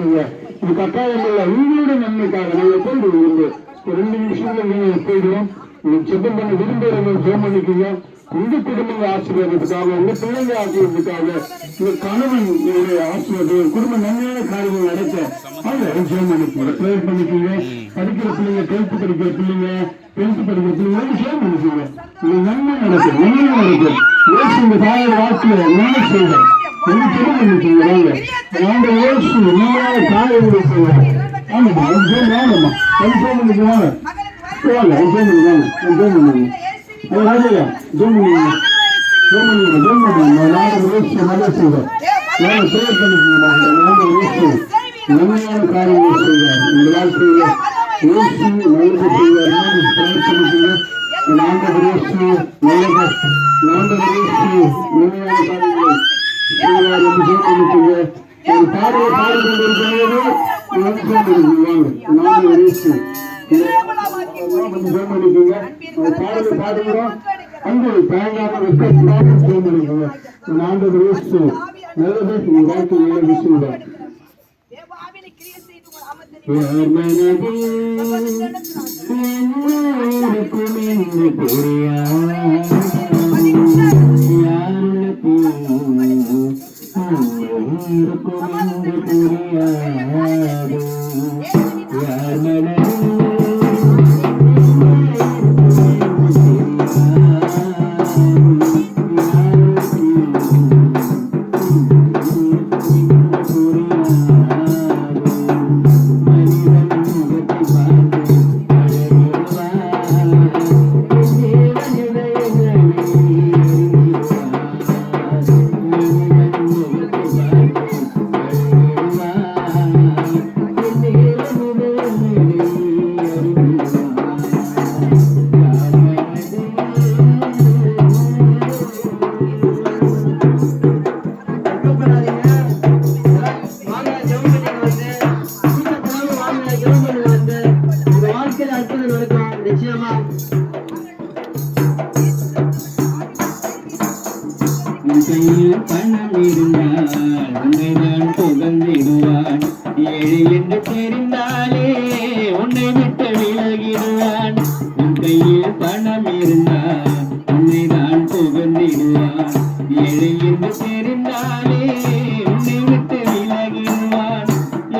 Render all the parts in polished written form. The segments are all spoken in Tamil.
இது கட்டாயம் இல்லை. உங்களோட நன்மைக்காக நாங்கள் போயிடுவோம். இருந்து 2 நிமிஷத்துல நீங்க போயிடுவோம். செப்பம் பண்ண விரும்புகிறவங்க ஜோம் பண்ணிக்கீங்க. உங்க குடும்ப ஆசீர்வாதத்துக்காக, உங்க பிள்ளைங்க ஆசீர்வாதத்துக்காக, உங்க கணவன் ஆசீர்வாதம், குடும்ப நன்மையான காரியங்கள் நடக்க ஜோம் பண்ணிக்கீங்க, ப்ரேயர் பண்ணிக்கீங்க. படிக்கிற பிள்ளைங்க, 12th படிக்கிற பிள்ளைங்க, 10th படிக்கிற பிள்ளைங்க ஜோம் பண்ணிக்கீங்க. இது நன்மை நடக்கும், நன்மை நடக்கும். ஏசு இந்த தாயோட வாழ்க்கையில நன்மை செய்வேன். ஜோம் பண்ணிக்கீங்க. வாங்க ஏசு உண்மையான காரியங்களை செய்வார். ஆமாம்மா, ஜோம் வாங்கம்மா, ஜோம் பண்ணிக்குவாங்க. வாங்க ஜோம் பண்ணுவாங்க, ஜோம் பண்ணுவாங்க. ராஜையா ஜோம் பண்ணுவீங்க, ஜோம் பண்ணுவீங்க, ஜோம் பண்ணுவாங்க. நாங்கள் ஏசு நல்லா செய்வார். நாங்கள் ப்ரேயர் பண்ணிக்கீங்க. நாங்கள் ஏசு நன்மையான காரியங்களை செய்வார். இந்த வாழ்க்கையில ஏசு நல்லது செய்வார். நாங்கள் ப்ரேயர் பண்ணிக்கீங்க. நாங்கள் ஏசு நல்லது, நாங்கள் ஏசு நன்மையான காரியங்களை செய்வார் என்று ஜோம் பண்ணிக்கீங்க. ஒரு பாடலை பாடிக்கொண்டிருக்கிறது. நாங்கள் ஏசு ஜோம் பண்ணிக்கீங்க. ஒரு பாடலை பாடுகிறோம். அங்கு தயங்காம ஜோம் பண்ணிக்கீங்க. நாங்கள் ஏசு நல்லது உங்கள் வாழ்க்கையில விஷயம். யார் மனதில் என்னோருக்கும் என்று புரியாது, யாருக்கும் என்று புரியாது. யார் மனதில் கையில் பணம் இருந்தால் உன்னைதான் புகழ்ந்திடுவான். ஏழை என்று தெரிந்தாலே உன்னை விட்டு விலகிடுவான். உன் கையில் பணம் இருந்தால் உன்னைதான் புகழ்ந்திடுவான். ஏழை என்று தெரிந்தாலே உன்னை விட்டு விலகிடுவான்.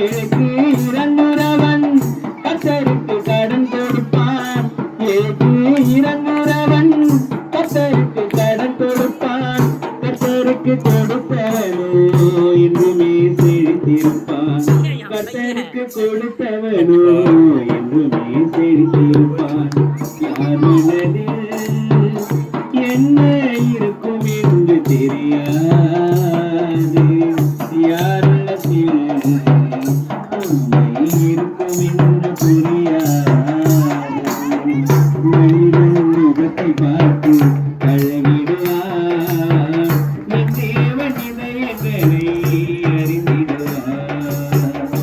ஏழைக்கு இறங்குறவன் கர்த்தருக்கு கடன் கொடுப்பான். ஏழைக்கு இறங்குறவன் கர்த்தருக்கு கடன் கொடுப்பான். கர்த்தருக்கு கொடுத்தவனோ என்றுமே செழித்திருப்பான். கர்த்தருக்கு கொடுத்தவனோ என்றுமே செழித்திருப்பான். யார் மனதில் என்ன இருக்கும் என்று தெரியாது, யார் உள்ளத்தில் உண்மை இருக்கும் என்று புரியாது. மனிதன் முகத்தை பார்த்து அழகிட